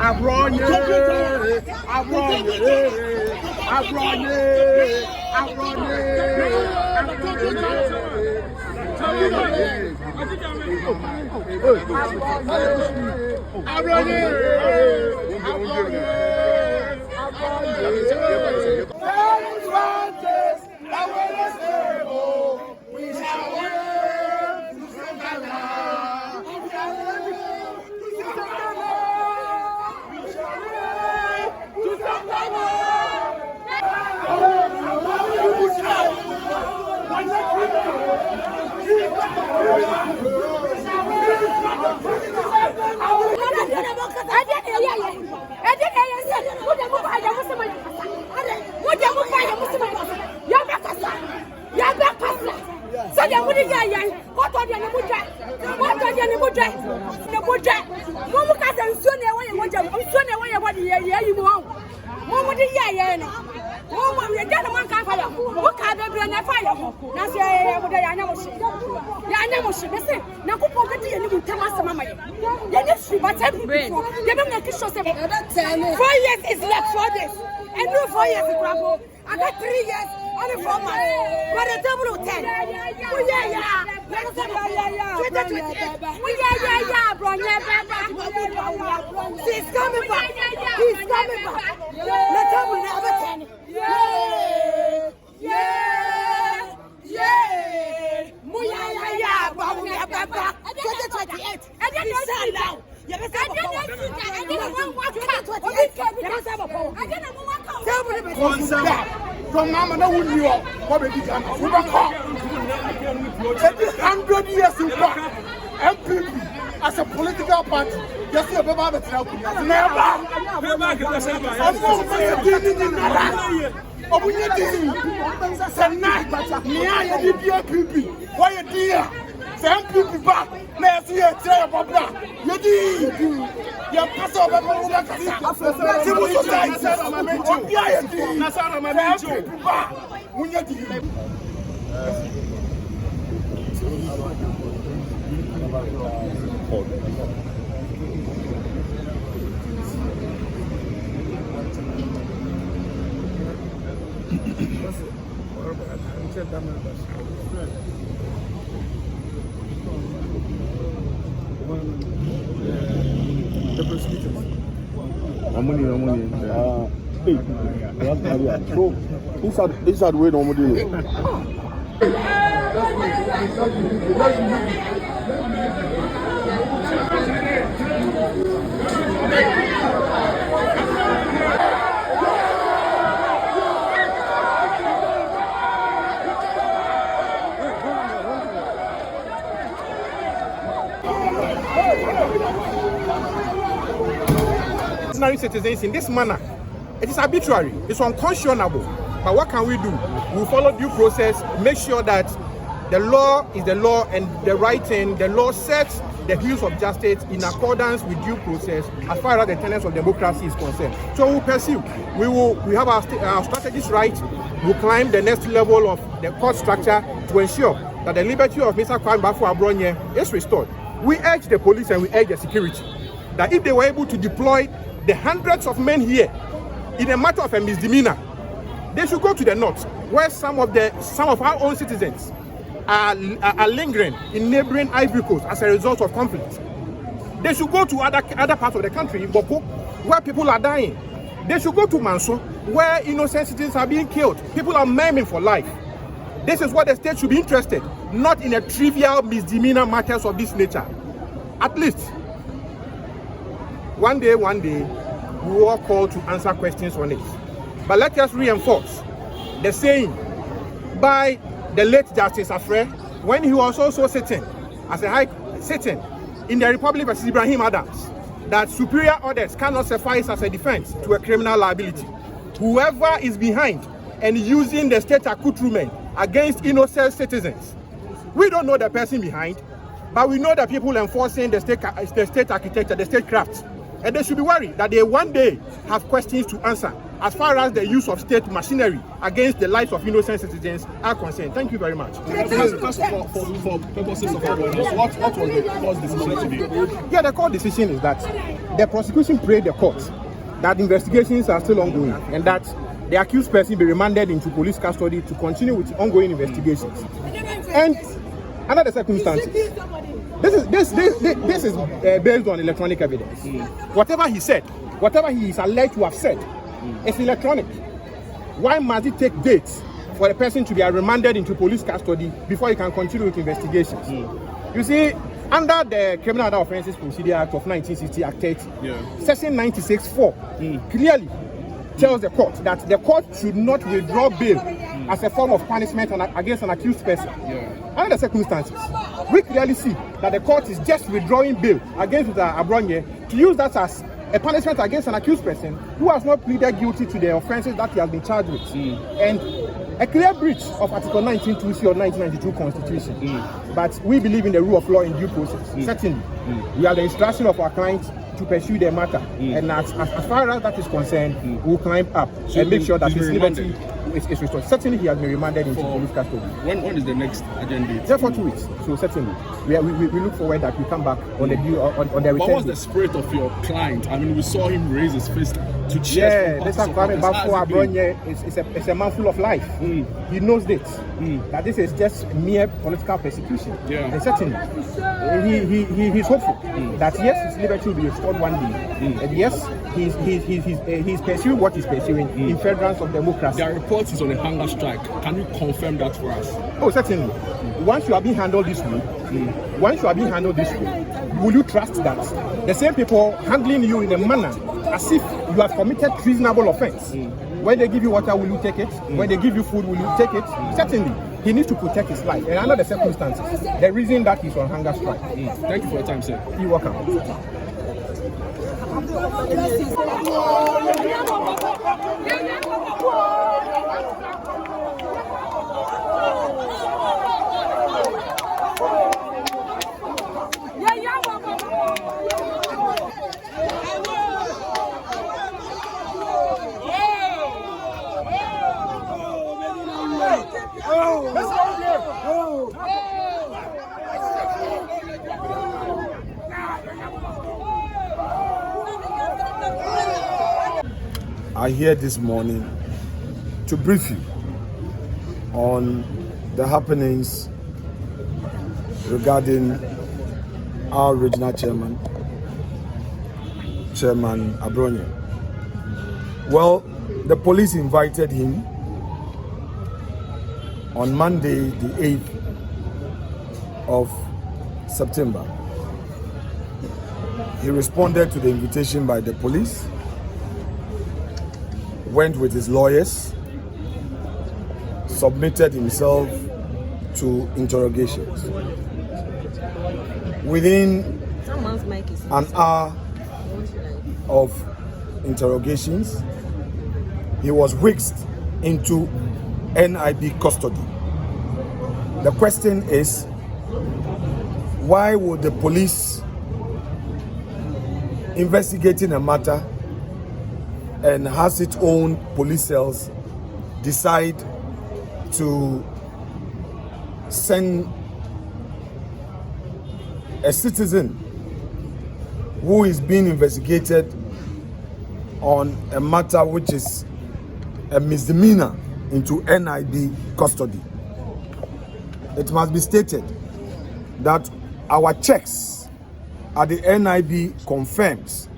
Abronye, is left for this. And no 4 years in Bravo. I got 3 years, only 4 months. But a double of 10. He's coming back. He's coming back. Let double never 10. From Mama, no one knew what we began. 100 years in back, MPP as a political party. Yes, you have never. The proceedings. So, inside where no money. Citizens in this manner, it is arbitrary, it's unconscionable. But what can we do? We follow due process, make sure that the law is the law and the right thing. The law sets the views of justice in accordance with due process as far as the tenets of democracy is concerned. So we'll pursue. We have our strategies right. We'll climb the next level of the court structure to ensure that the liberty of Mr. Joined Abronye is restored. We urge the police and we urge the security that if they were able to deploy the hundreds of men here in a matter of a misdemeanor, they should go to the north, where some of our own citizens are lingering in neighboring Ivory Coast as a result of conflict. They should go to other parts of the country, in Boko, where people are dying. They should go to Manso, where innocent citizens are being killed. People are maiming for life. This is what the state should be interested, not in a trivial misdemeanor matters of this nature. At least, one day, we will all call to answer questions on it. But let us reinforce the saying by the late Justice Afre, when he was also sitting in the Republic versus Ibrahim Adams, that superior orders cannot suffice as a defense to a criminal liability. Whoever is behind and using the state accoutrement against innocent citizens, we don't know the person behind, but we know the people enforcing the state architecture, the state craft. And they should be worried that they one day have questions to answer as far as the use of state machinery against the lives of innocent citizens are concerned. Thank you very much. For purposes of awareness, what was the court's decision to be? Yeah, the court decision is that the prosecution prayed the court that investigations are still ongoing and that the accused person be remanded into police custody to continue with ongoing investigations. And under the circumstances, this is based on electronic evidence. Whatever he said, whatever he is alleged to have said, it's electronic. Why must it take dates for a person to be remanded into police custody before he can continue with investigations? You see, under the Criminal Other Offences Procedure Act of 1960, Act 30, Section 96(4) clearly tells the court that the court should not withdraw bail as a form of punishment against an accused person. Under the circumstances, we clearly see that the court is just withdrawing bail against Mr. Abronye to use that as a punishment against an accused person who has not pleaded guilty to the offences that he has been charged with. And a clear breach of Article 19(2)(c) of 1992 Constitution. But we believe in the rule of law in due process. Certainly, we have the instruction of our client to pursue their matter. And as far as that is concerned, we'll climb up and make sure that his liberty is restored. Certainly, he has been remanded into police custody. When is the next agenda? Just for 2 weeks. So certainly, we look forward that we come back on the due on the return. What was the spirit of your client? I mean, we saw him raise his fist to cheer. Yeah, Mr. Abronye is a man full of life. He knows this, that this is just mere political persecution. And certainly, he's hopeful that yes, his liberty will be restored one day. And yes, he's pursuing what he's pursuing in furtherance of democracy. There are reports he's on a hunger strike. Can you confirm that for us? Oh, certainly. Once you are being handled this way, will you trust that the same people handling you in a manner as if you have committed treasonable offense? When they give you water, will you take it? When they give you food, will you take it? Certainly, he needs to protect his life. And under the circumstances, the reason that he's on hunger strike. Thank you for your time, sir. You're welcome. are here this morning to brief you on the happenings regarding our regional chairman, Chairman Abronye. Well, the police invited him on Monday, the 8th of September. He responded to the invitation by the police, went with his lawyers, submitted himself to interrogations. Within an hour of interrogations, he was whisked into NIB custody. The question is, why would the police investigating a matter and has its own police cells decide to send a citizen who is being investigated on a matter which is a misdemeanor into NIB custody? It must be stated that our checks at the NIB confirms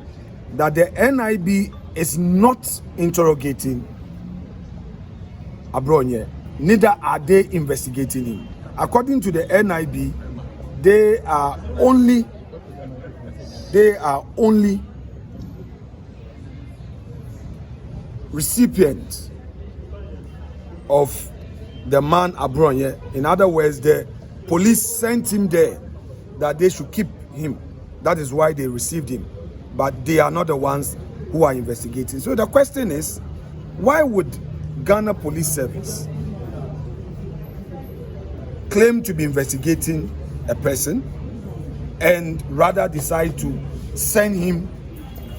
that the NIB is not interrogating Abronye, neither are they investigating him. According to the NIB, they are only recipients of the man Abronye. In other words, the police sent him there that they should keep him. That is why they received him. But they are not the ones who are investigating. So the question is, why would Ghana Police Service claim to be investigating a person and rather decide to send him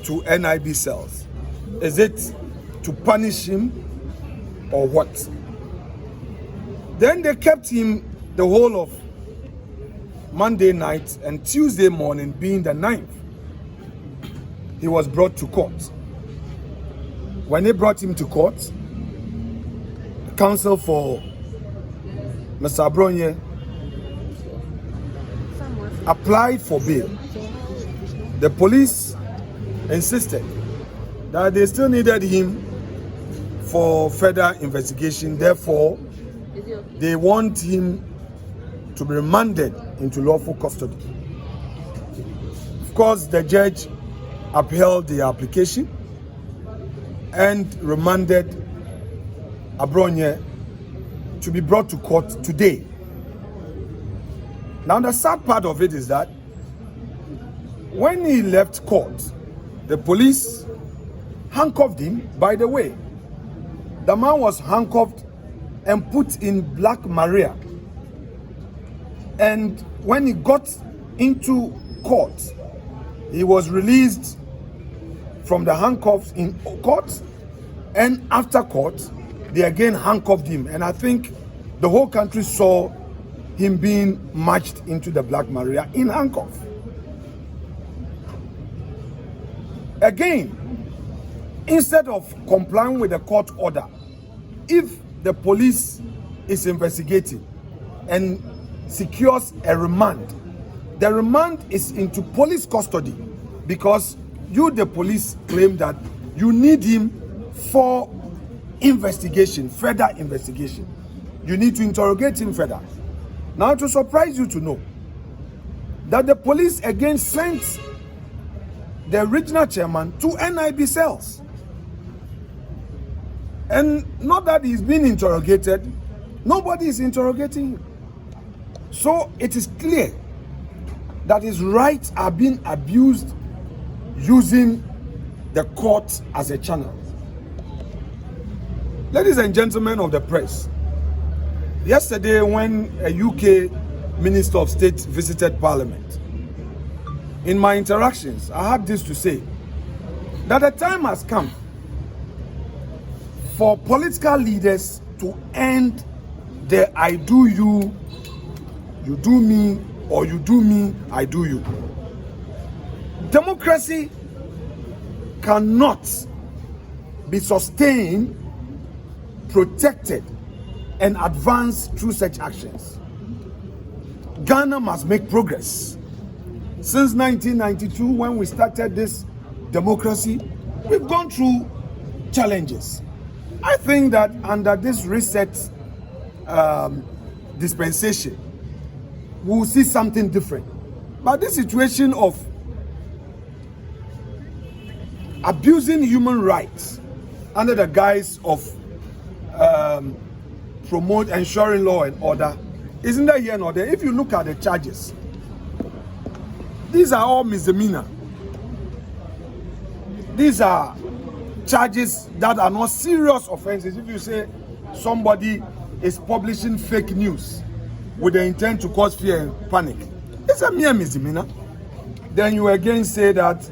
to NIB cells? Is it to punish him or what? Then they kept him the whole of Monday night and Tuesday morning being the 9th. he was brought to court. When they brought him to court, the counsel for Mr. Abronye applied for bail. The police insisted that they still needed him for further investigation. Therefore, they want him to be remanded into lawful custody. Of course, the judge upheld the application and remanded Abronye to be brought to court today. Now, the sad part of it is that when he left court, the police handcuffed him. By the way, the man was handcuffed and put in Black Maria. And when he got into court, he was released from the handcuffs in court, and after court, they again handcuffed him. And I think the whole country saw him being marched into the Black Maria in handcuffs. Again, instead of complying with the court order, if the police is investigating and secures a remand, the remand is into police custody, because you, the police, claim that you need him for investigation, further investigation. You need to interrogate him further. Now, to surprise you to know that the police again sent the original chairman to NIB cells. And not that he's being interrogated, nobody is interrogating him. So it is clear that his rights are being abused using the court as a channel. Ladies and gentlemen of the press, yesterday when a UK Minister of State visited Parliament, in my interactions, I had this to say, that the time has come for political leaders to end the I do you, you do me, or you do me, I do you. Democracy cannot be sustained, protected, and advanced through such actions. Ghana must make progress. Since 1992, when we started this democracy, we've gone through challenges. I think that under this reset dispensation, we'll see something different. But this situation of abusing human rights under the guise of ensuring law and order isn't there here nor there. If you look at the charges, these are all misdemeanor. These are charges that are not serious offenses. If you say somebody is publishing fake news with the intent to cause fear and panic, it's a mere misdemeanor. Then you again say that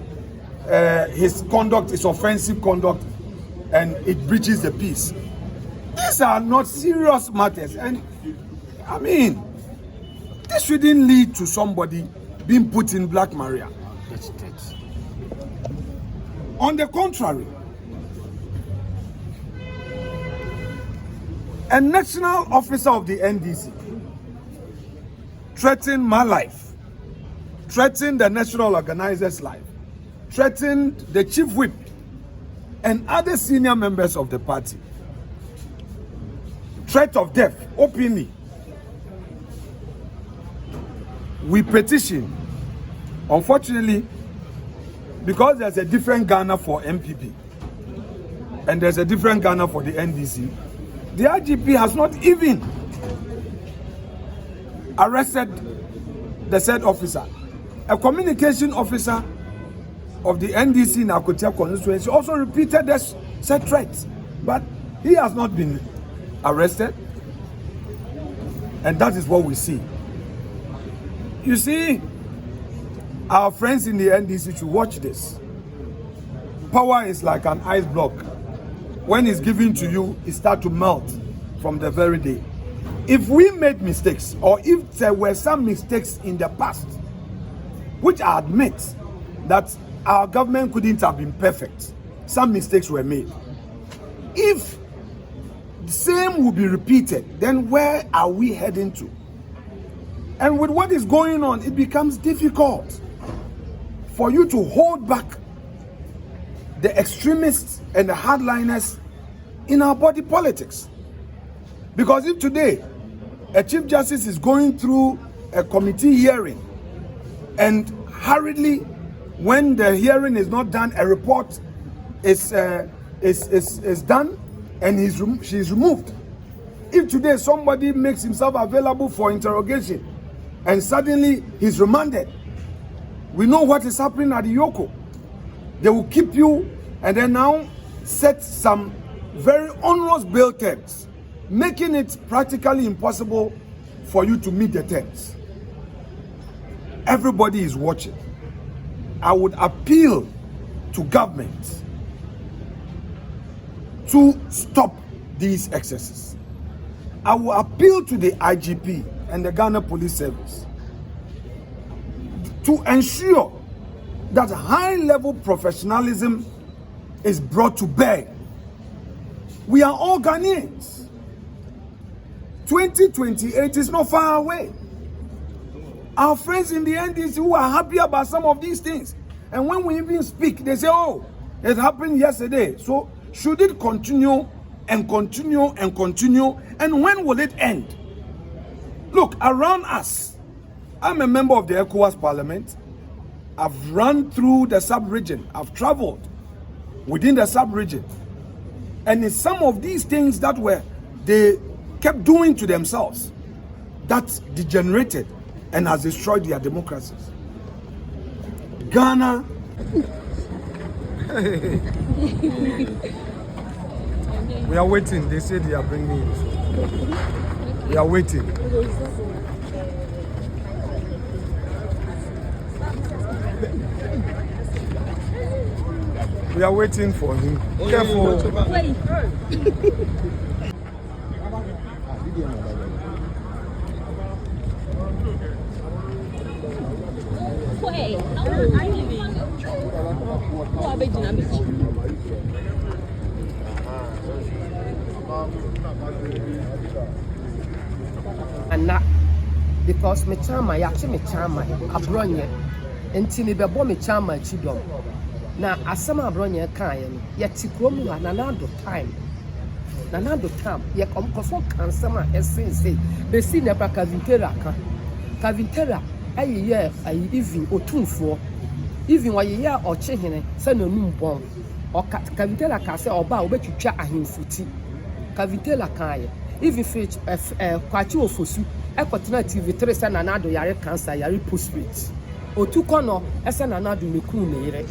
his conduct is offensive conduct and it breaches the peace. These are not serious matters, and I mean, this shouldn't lead to somebody being put in Black Maria. On the contrary, a national officer of the NDC threatened my life, threatened the national organizer's life, threatened the chief whip and other senior members of the party. Threat of death openly. We petition. Unfortunately, because there's a different Ghana for MPP and there's a different Ghana for the NDC, the IGP has not even arrested the said officer. A communication officer of the NDC in Akotia constituency also repeated this said threat, but he has not been arrested, and that is what we see. You see, our friends in the NDC should watch this. Power is like an ice block. When it's given to you, it starts to melt from the very day. If we made mistakes, or if there were some mistakes in the past, which I admit that our government couldn't have been perfect. Some mistakes were made. If the same will be repeated, then where are we heading to? And with what is going on, it becomes difficult for you to hold back the extremists and the hardliners in our body politics. Because if today a Chief Justice is going through a committee hearing and hurriedly, when the hearing is not done, a report is done and she's removed. If today somebody makes himself available for interrogation and suddenly he's remanded, we know what is happening at the Yoko. They will keep you and then now set some very onerous bail terms, making it practically impossible for you to meet the terms. Everybody is watching. I would appeal to government to stop these excesses. I will appeal to the IGP and the Ghana Police Service to ensure that high-level professionalism is brought to bear. We are all Ghanaians. 2028 is not far away. Our friends in the NDC who are happy about some of these things, and when we even speak, they say, oh, it happened yesterday. So should it continue and continue and continue? And when will it end? Look, around us, I'm a member of the ECOWAS Parliament. I've run through the sub-region. I've traveled within the sub-region. And it's some of these things that they kept doing to themselves that degenerated and has destroyed their democracies. Ghana. We are waiting. They say they are bringing it. We are waiting. We are waiting for him. Careful. And that because me chama yachi me chama Abronye enti me bebo me chama chidom na asama Abronye kan ye no yeti kromu ha na do time ye kom koso kan sama essence be si na pra kavintera aye even otumfo even wa ye oche hene se na num bon o kavintera ka se oba obetwitwa ahemfuti kavintera kan ye even fetch kwachi ofosu ekotena TV3 se na do yare cancer yare prostate otukono ese na do mekunu ne yire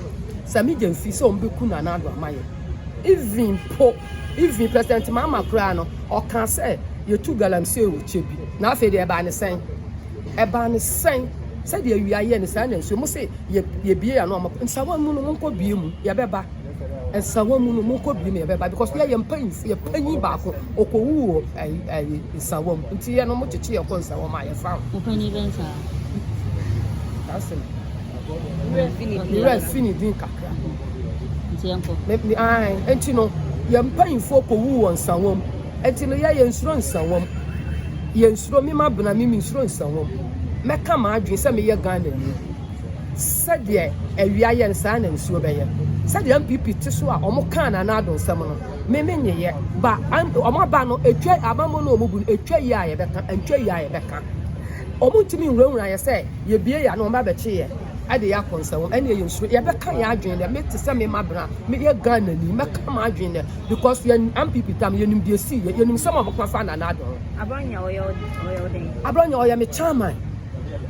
sami gemfi se ombeku na do amaye even president mama kura no o kan se ye tu galamse wo chebi na afi de eba ne sen se de awiaye ne sa na nso mo se ye bie ya no mo nsawo mu no nko bie mu ye beba nsawo mu no nko bie mu ye beba because ye panyi ba ko okowu nsawo mu nti ye no mo cheche ye ko nsawo ma ye fa opanyi bensa that's it we fini din kakra nti enko me ai enti no ye panyi fo okowu nsawo mu enti no ye nsuro nsawo mu ye nsuro mi ma buna mi nsuro nsawo mu meka ma adwen se me ye Ghana ni se de awiaye nsa na nsuo be ye se de MPP ti so a omo kan na adon sam no me nyeye ba omo ba no etwa abamo no omo bu etwa yi a ye beka omo ntimi nwurawura ye se ye bie ya no omo ba che ye ade ya konsawom ene ye nsuo ye beka ya adwen de me ti se me mabra me ye Ghana ni meka ma adwen de because ye MPP tam ye nim de si ye nim sam omo kwa fa na adon Abronye oyo me chairman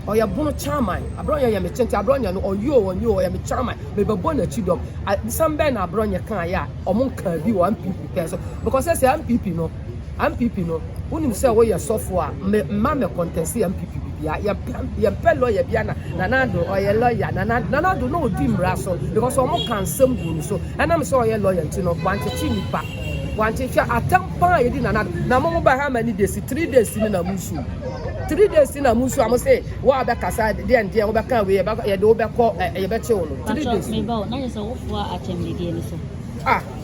oya bono chairman Abronye ya me chente Abronye no oyo ya me chairman me bebo na chidom sambe na Abronye kan ya omonka bi wo MPP person because say MPP no unim say wo ya sofo a me contest MPP bia ya pelo ya bia na do oya lawyer na do no odi mra so because omo kan sam gu so enam say oya lawyer ntino kwanchechi nipa wanche atampa yedi na mo ba ha mani days 3 days ni na musu 3 days in a musu am say wa be kasa de and de wo be kan we ye de wo be ko ye be che wo no 3 days me ba na so wo fo atemdidie ni so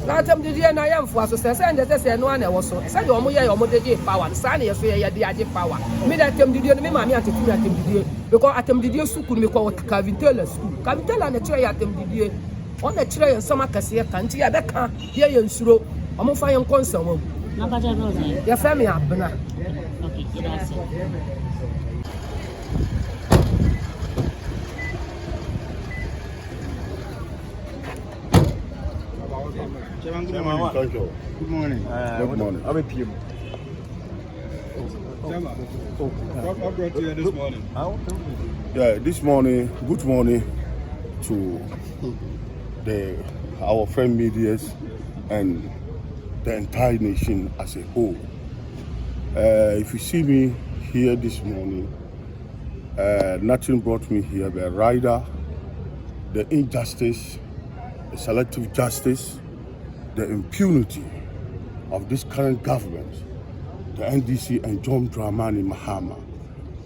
na atemdidie na yam fo so say say no na wo so say de omo ye omo de power sa na ye so ye de age power me da atemdidie no me ma me atetu atemdidie because atemdidie school me ko Kavintela school Kavintela na chere ya atemdidie on na chere ye nsoma kase ye kan ti ya be kan ye ye nsuro omo fa ye nkonsan wo na ba ja no na ye fa me abena okay that's it. Good morning. Thank you. Good morning. Good morning. I'm a PM. What brought you here this morning? Yeah, this morning, good morning to our friend medias and the entire nation as a whole. If you see me here this morning, nothing brought me here but rather the injustice, the selective justice, the impunity of this current government, the NDC and John Dramani Mahama,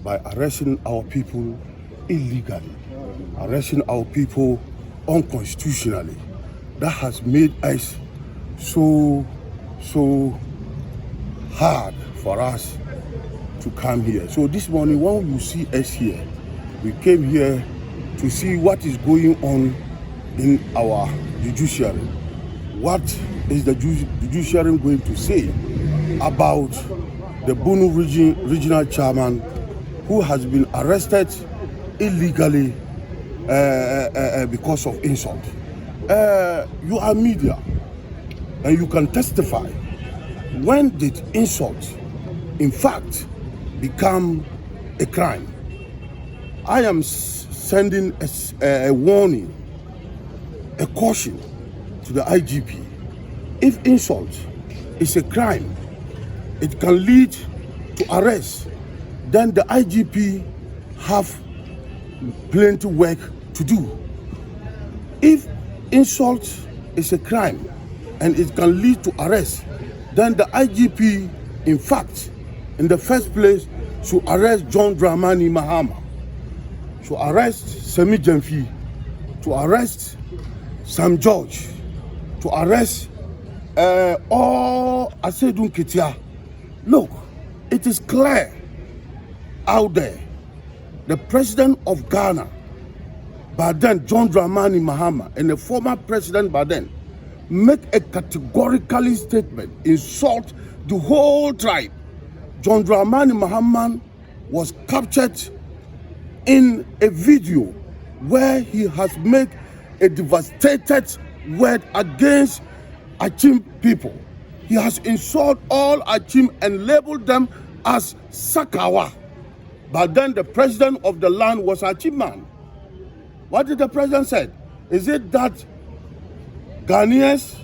by arresting our people illegally, arresting our people unconstitutionally. That has made us so hard for us to come here. So this morning when you see us here, we came here to see what is going on in our judiciary. What is the judiciary going to say about the Bunu regional chairman who has been arrested illegally because of insult? You are media and you can testify. When did insult in fact become a crime? I am sending a warning, a caution to the IGP. If insult is a crime, it can lead to arrest, then the IGP have plenty work to do. If insult is a crime and it can lead to arrest, then the IGP, in fact, in the first place, should arrest John Dramani Mahama, should arrest Semi Jemfi, to arrest Sam George, to arrest all Asedun Ketia. Look, it is clear out there. The president of Ghana, by then John Dramani Mahama, and the former president by then, make a categorically statement, insult the whole tribe. John Dramani Mahama was captured in a video where he has made a devastated word against Achim people. He has insulted all Achim and labeled them as Sakawa. But then the president of the land was Achim man. What did the president say? Is it that Ghanaians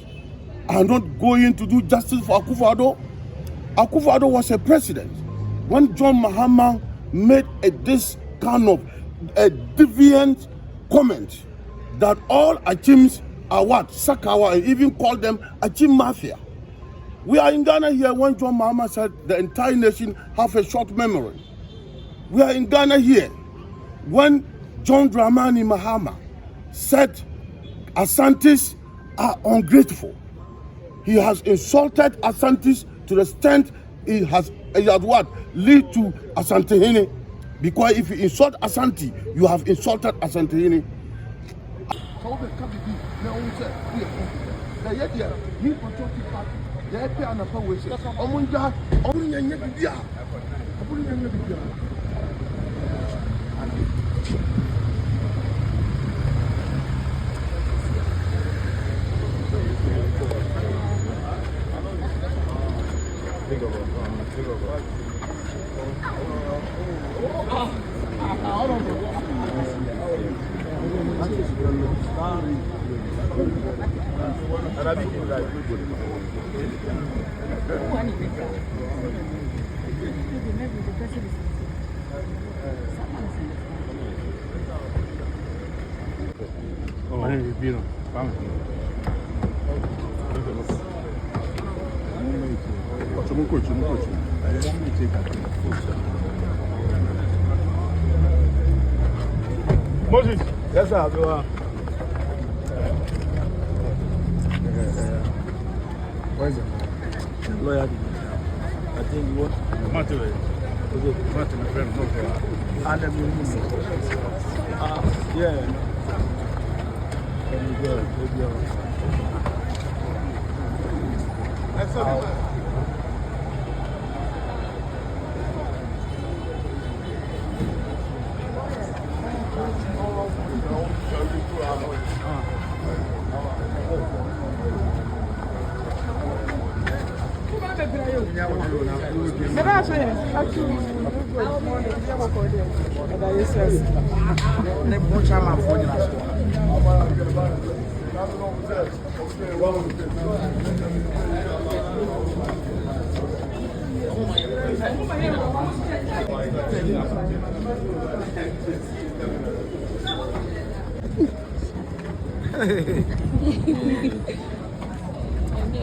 are not going to do justice for Akufo-Addo? Akufo-Addo was a president. When John Mahama made this kind of a deviant comment that all Achims are what? Sakawa, and even called them Achim Mafia. We are in Ghana here when John Mahama said the entire nation have a short memory. We are in Ghana here when John Dramani Mahama said Asantis are ungrateful. He has insulted Asantis to the extent he has what? Lead to Asantehene. Because if you insult Asante, you have insulted Asantehene. Moses. Yes, sir. Where is it? Lawyer. I think what? Matter. Okay. Matter, my friend. No, Adam, yeah. Let me go.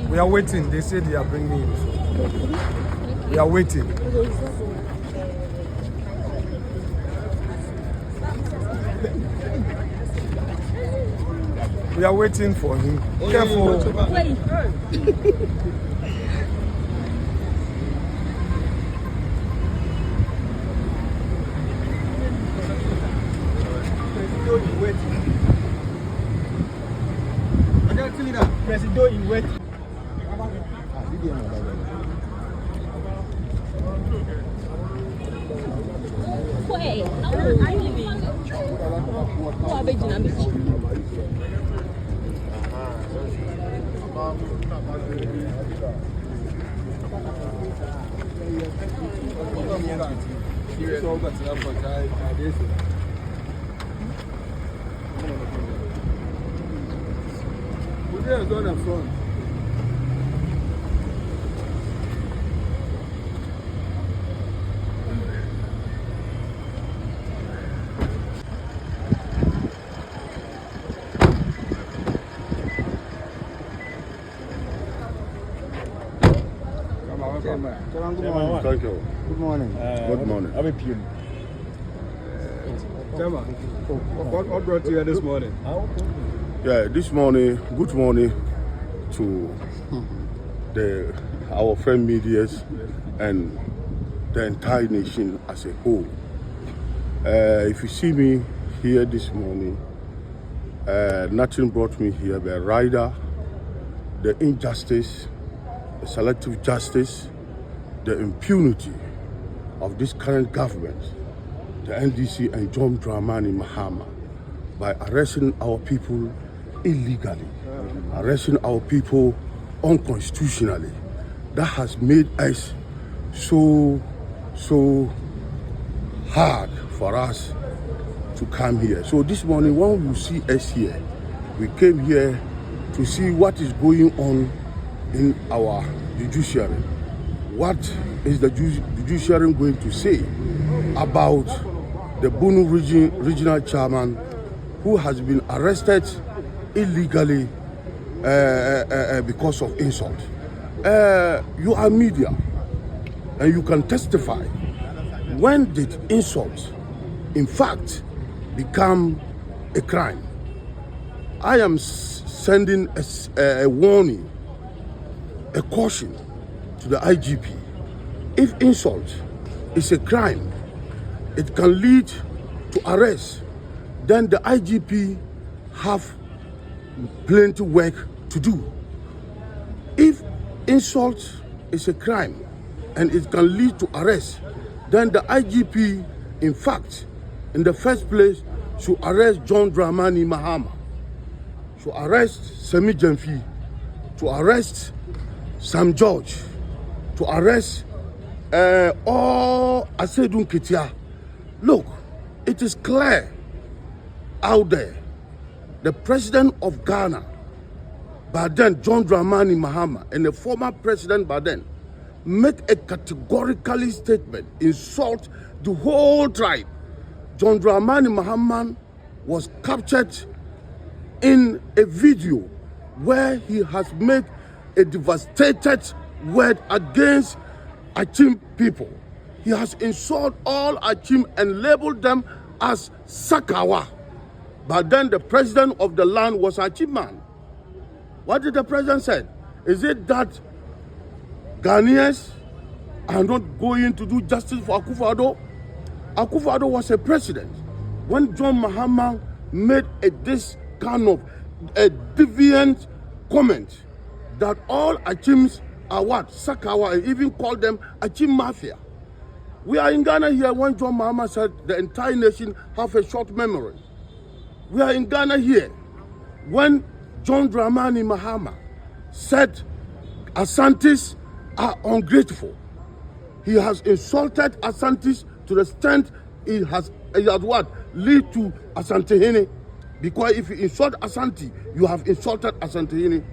We are waiting. They said they are bringing him. We are waiting. We are waiting for him. Careful. Thank you. Good morning. Good morning. I'm a PM. What brought you here this morning? Yeah, this morning, good morning to our friend medias and the entire nation as a whole. If you see me here this morning, nothing brought me here but rather the injustice, the selective justice, the impunity of this current government, the NDC and Joined Abronye by arresting our people illegally, arresting our people unconstitutionally. That has made us so hard for us to come here. So this morning when you see us here, we came here to see what is going on in our judiciary. What is the judiciary going to say about the Bunu regional chairman who has been arrested illegally because of insult? You are media and you can testify. When did insult in fact become a crime? I am sending a warning, a caution to the IGP. If insult is a crime, it can lead to arrest, then the IGP have plenty work to do. If insult is a crime and it can lead to arrest, then the IGP, in fact, in the first place, should arrest John Dramani Mahama, should arrest Semi Jemfi, to arrest Sam George, to arrest all Asedun Ketia. Look, it is clear out there. The president of Ghana, by then John Dramani Mahama, and the former president by then, make a categorically statement, insult the whole tribe. John Dramani Mahama was captured in a video where he has made a devastated word against Achim people. He has insulted all Achim and labeled them as Sakawa. But then the president of the land was Achimman. What did the president say? Is it that Ghanaians are not going to do justice for Akufo-Addo? Akufo-Addo was a president. When John Mahama made this kind of a deviant comment that all Achims are what? Sakawa, and even called them Achim Mafia. We are in Ghana here when John Mahama said the entire nation have a short memory. We are in Ghana here when John Dramani Mahama said Asantis are ungrateful. He has insulted Asantis to the extent it has what? Lead to Asantehene. Because if you insult Asante, you have insulted Asantehene.